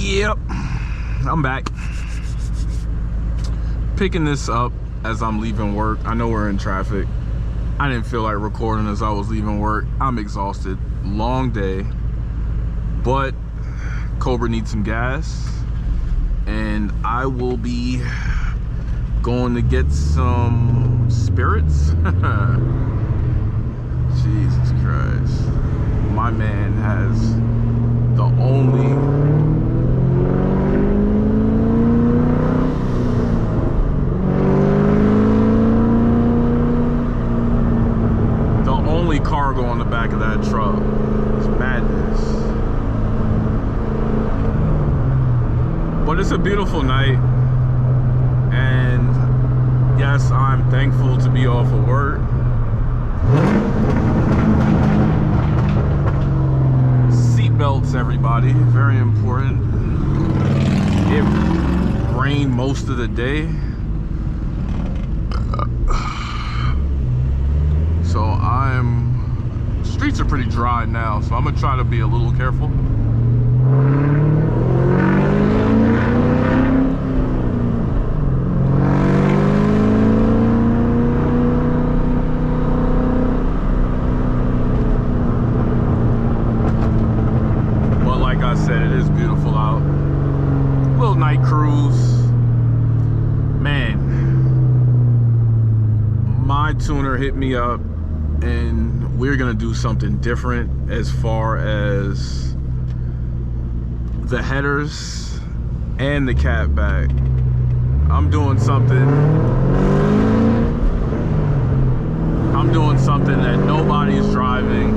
Yep, I'm back. Picking this up as I'm leaving work. I know we're in traffic. I didn't feel like recording as I was leaving work. I'm exhausted. Long day. But Cobra needs some gas. And I will be going to get some spirits. Jesus Christ. My man has the only cargo on the back of that truck. It's madness. But it's a beautiful night. And yes, I'm thankful to be off of work. Seatbelts, everybody, very important. It rained most of the day. So streets are pretty dry now, so I'm gonna try to be a little careful. But like I said, it is beautiful out. Little night cruise. Man, my tuner hit me up and we're gonna do something different as far as the headers and the cat back. I'm doing something that nobody's driving.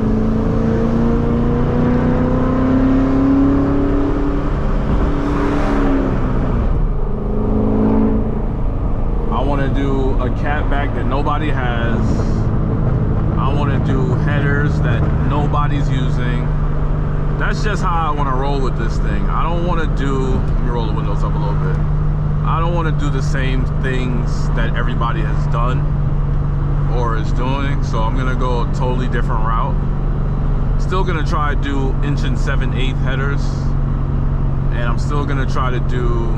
I want to do a cat back that nobody has. I want to do headers that nobody's using. That's just how I want to roll with this thing. I don't want to do, let me roll the windows up a little bit. I don't want to do the same things that everybody has done or is doing. So I'm going to go a totally different route. Still going to try to do 1 7/8" headers. And I'm still going to try to do,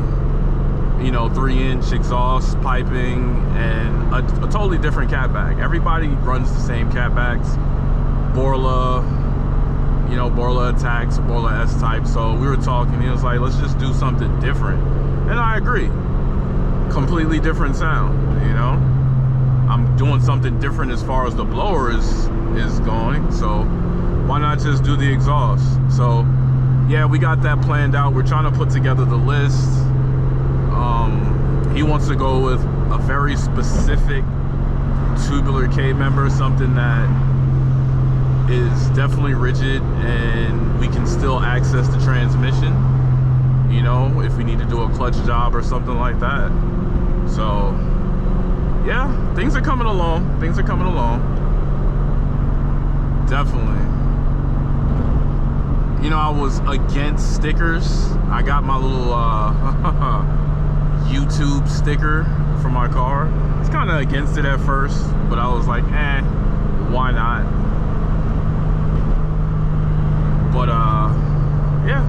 you know, 3-inch exhaust piping and a totally different cat back. Everybody runs the same cat backs. Borla, you know, Borla Attacks, Borla S-Type. So we were talking, he was like, let's just do something different. And I agree. Completely different sound, you know? I'm doing something different as far as the blower is going. So why not just do the exhaust? So yeah, we got that planned out. We're trying to put together the list. He wants to go with a very specific tubular K member, something that is definitely rigid and we can still access the transmission, you know, if we need to do a clutch job or something like that. So yeah, things are coming along. Things are coming along. Definitely. You know, I was against stickers. I got my little YouTube sticker for my car. It's kind of against it at first, but I was like, why not? But yeah,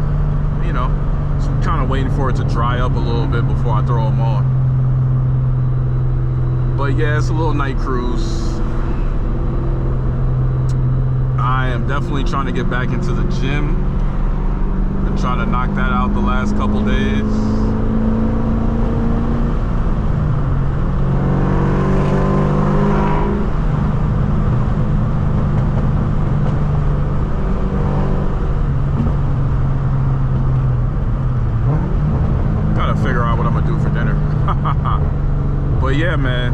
you know, so I'm kind of waiting for it to dry up a little bit before I throw them on. But yeah, it's a little night cruise. I am definitely trying to get back into the gym. Been trying to knock that out the last couple days. Gotta figure out what I'm gonna do for dinner. But yeah, man,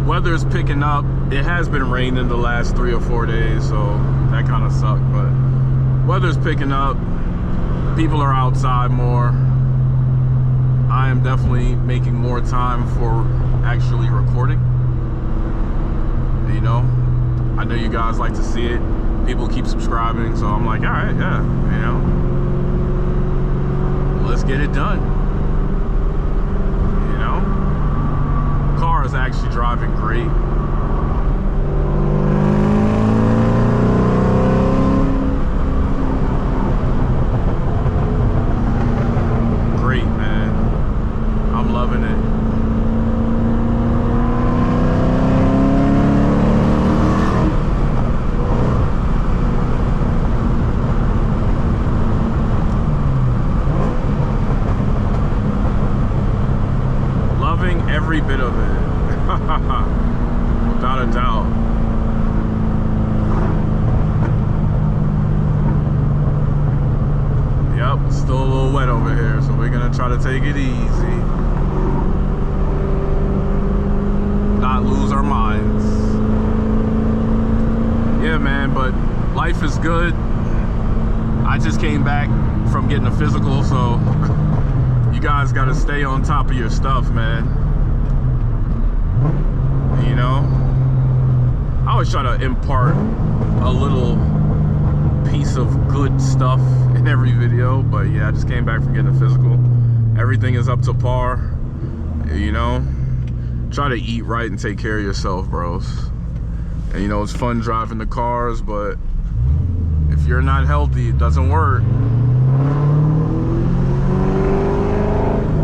weather's picking up. It has been raining the last 3 or 4 days, so that kind of sucked, but weather's picking up. People are outside more. I am definitely making more time for actually recording. You know, I know you guys like to see it. People keep subscribing, so I'm like, all right, yeah, you know, let's get it done. You know, car is actually driving great. every bit of it. Without a doubt. Yep, it's still a little wet over here, so we're gonna try to take it easy. Not lose our minds. Yeah, man, but life is good. I just came back from getting a physical, so you guys gotta stay on top of your stuff, man. You know, I always try to impart a little piece of good stuff in every video, but yeah, I just came back from getting a physical. Everything is up to par, you know. Try to eat right and take care of yourself, bros. And you know, it's fun driving the cars, but if you're not healthy, it doesn't work.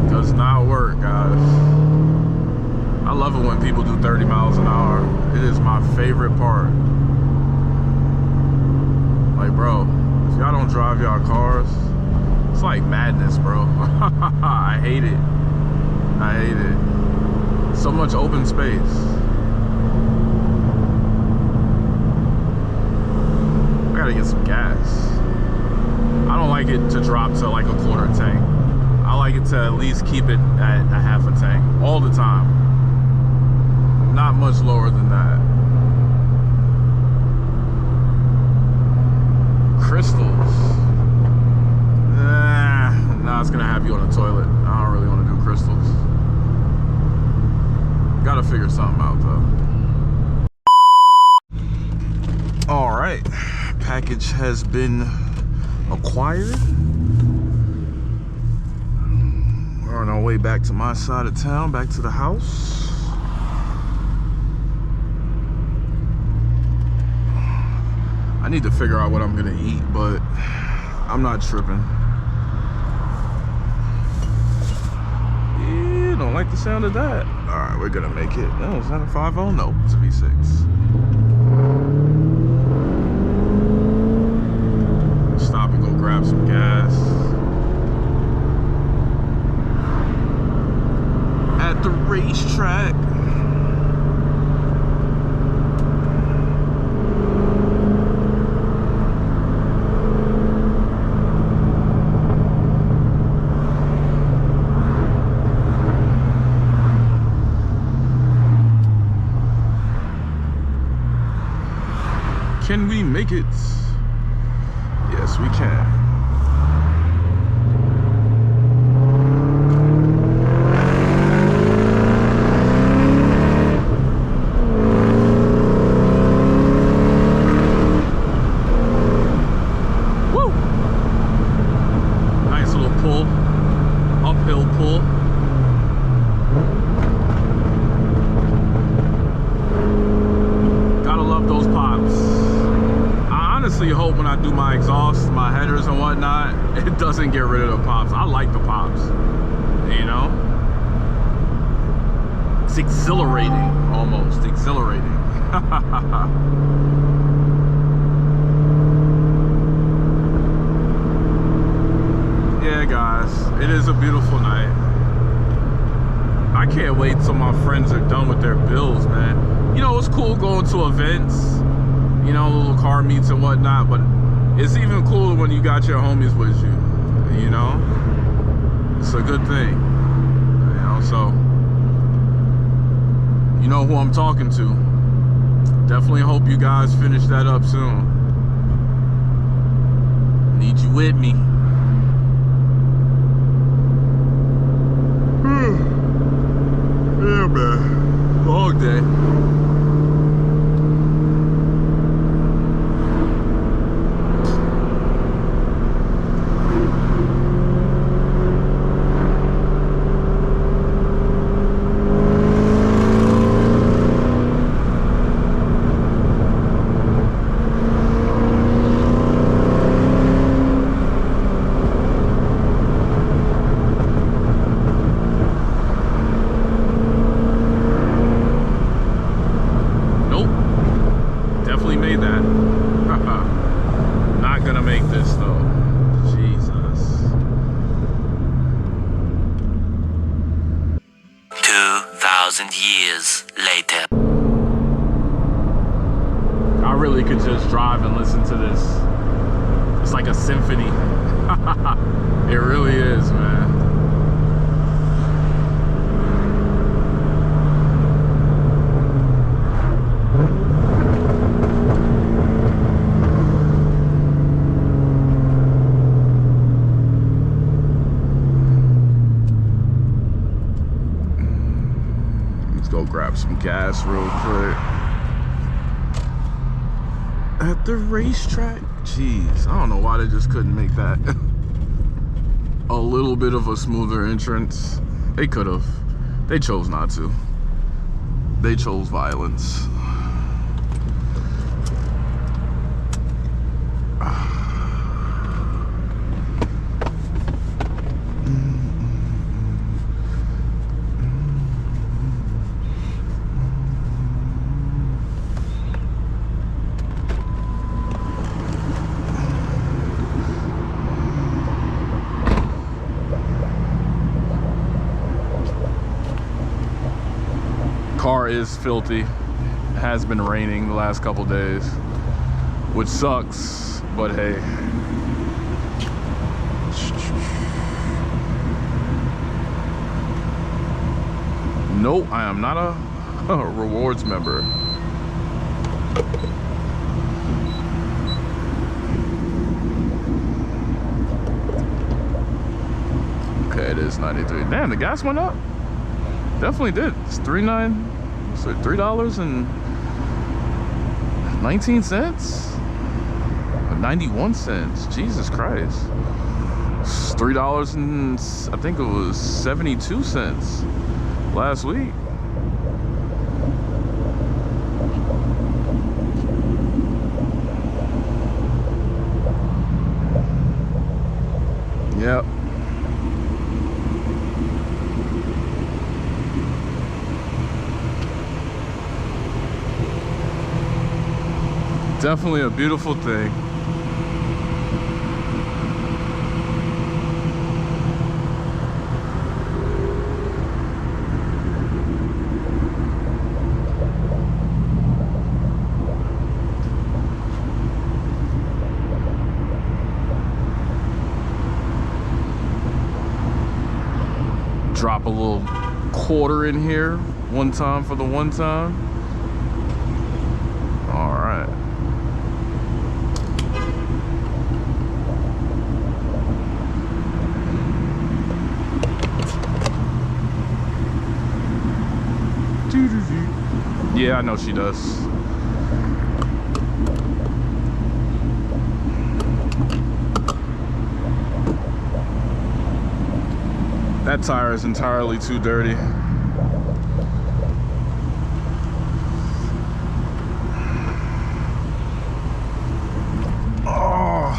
It does not work, guys. I love it when people do 30 miles an hour. It is my favorite part. Like, bro, if y'all don't drive y'all cars, it's like madness, bro. I hate it. I hate it. So much open space. I gotta get some gas. I don't like it to drop to like a quarter tank. I like it to at least keep it at a half a tank all the time. Not much lower than that. Crystals. Nah, it's gonna have you on the toilet. I don't really want to do crystals. Gotta figure something out though. All right, package has been acquired. We're on our way back to my side of town, back to the house. I need to figure out what I'm gonna eat, but I'm not tripping. Yeah, don't like the sound of that. All right, we're gonna make it. No, is that a 5.0? No, it's a V6. Stop and go grab some gas at the racetrack. Can we make it? Yes, we can. Woo! Nice little pull, uphill pull. Gotta love those pops. I honestly hope when I do my exhaust, my headers and whatnot, it doesn't get rid of the pops. I like the pops, you know? It's exhilarating, almost exhilarating. Yeah, guys, it is a beautiful night. I can't wait till my friends are done with their bills, man. You know, it's cool going to events, you know, little car meets and whatnot, but it's even cooler when you got your homies with you, you know? It's a good thing, you know, so you know who I'm talking to. Definitely hope you guys finish that up soon. Need you with me. Yeah, man, long day. Not gonna make this though. Jesus. 2,000 2,000 years later. I really could just drive and listen to this. It's like a symphony. It really is, man. Let's go grab some gas real quick. At the racetrack. Jeez, I don't know why they just couldn't make that a little bit of a smoother entrance. They could have. They chose not to. They chose violence. Car is filthy. It has been raining the last couple days, which sucks, but hey. Nope, I am not a rewards member. Okay, it is 93. Damn, the gas went up. Definitely did. It's $3.19. 91 cents. Jesus Christ. It's $3 and I think it was 72 cents last week. Yep. Definitely a beautiful thing. Drop a little quarter in here one time for the one time. All right. Yeah, I know she does. That tire is entirely too dirty. Oh.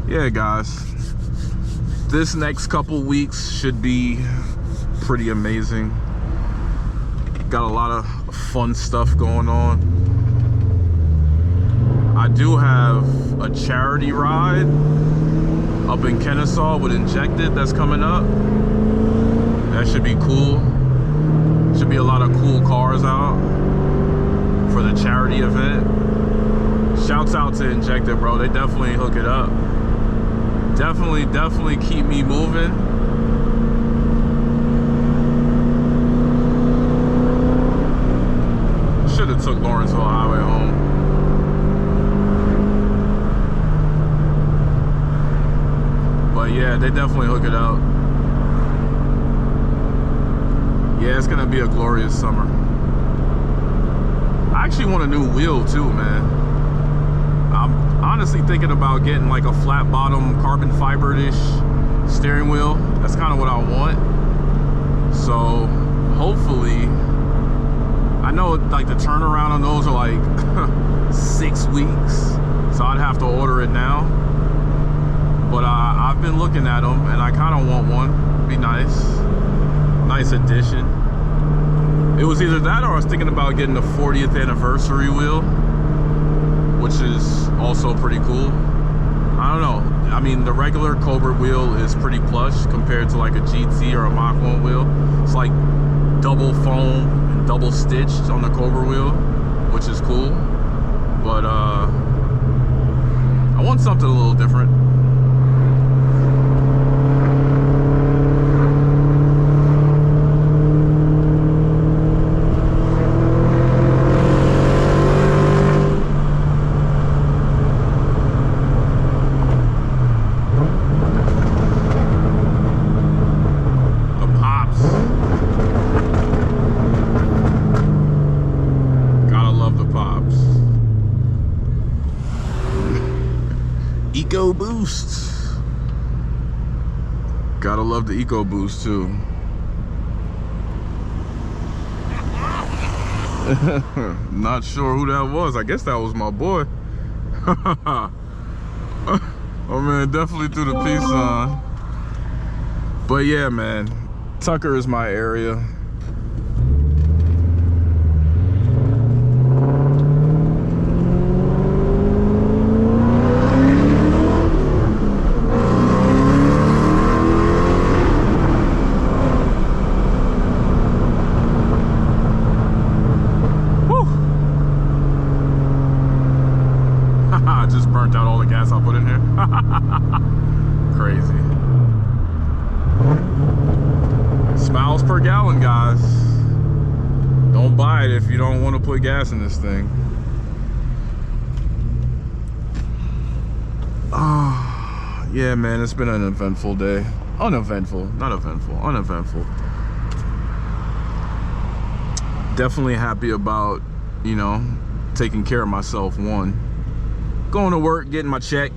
Yeah, guys. This next couple weeks should be pretty amazing. Got a lot of fun stuff going on. I do have a charity ride up in Kennesaw with Injected that's coming up. That should be cool. Should be a lot of cool cars out for the charity event. Shouts out to Injected, bro. They definitely hook it up. Definitely keep me moving. Should have took Lawrenceville Highway home. But yeah, they definitely hook it up. Yeah, it's gonna be a glorious summer. I actually want a new wheel too, man. I'm honestly thinking about getting like a flat bottom carbon fiber-ish steering wheel. That's kind of what I want. So hopefully, I know like the turnaround on those are like 6 weeks, so I'd have to order it now. But I've been looking at them and I kind of want one. Be nice addition. It was either that or I was thinking about getting the 40th anniversary wheel, which is also pretty cool. I don't know. I mean, the regular Cobra wheel is pretty plush compared to like a GT or a Mach 1 wheel. It's like double foam and double stitched on the Cobra wheel, which is cool. But I want something a little different. Eco Boost. Gotta love the Eco Boost too. Not sure who that was. I guess that was my boy. Oh man, definitely threw the peace on. But yeah, man, Tucker is my area. Just burnt out all the gas I put in here. Crazy. It's miles per gallon, guys. Don't buy it if you don't want to put gas in this thing. Yeah, man, it's been an eventful day. Uneventful, not eventful, uneventful. Definitely happy about, you know, taking care of myself, one. Going to work, getting my check,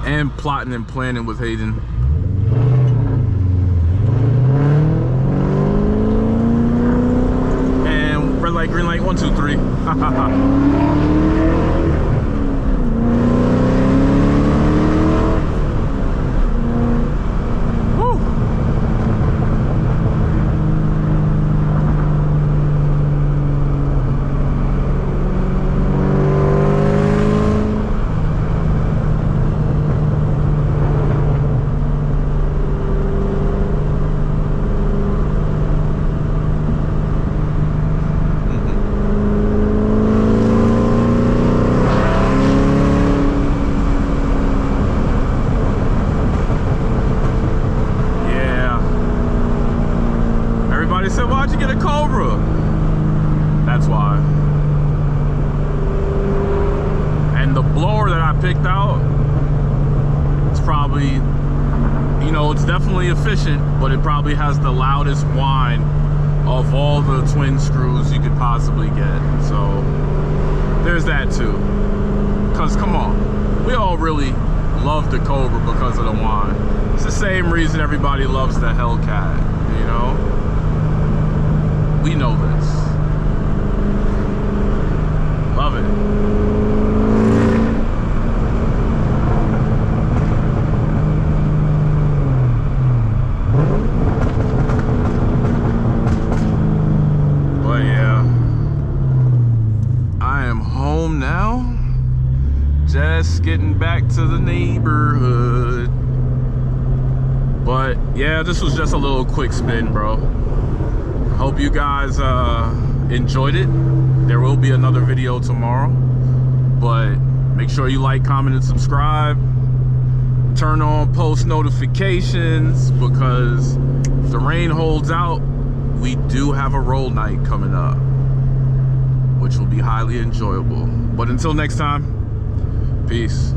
and plotting and planning with Hayden. And red light, green light, 1, 2, 3. They said, why'd you get a Cobra? That's why. And the blower that I picked out, it's probably, you know, it's definitely efficient, but it probably has the loudest whine of all the twin screws you could possibly get. So there's that too. Because come on, we all really love the Cobra because of the whine. It's the same reason everybody loves the Hellcat, you know? We know this. Love it. But yeah, I am home now. Just getting back to the neighborhood. But yeah, this was just a little quick spin, bro. Hope you guys enjoyed it. There will be another video tomorrow, but make sure you like, comment, and subscribe. Turn on post notifications, because if the rain holds out, we do have a roll night coming up, which will be highly enjoyable. But until next time, peace.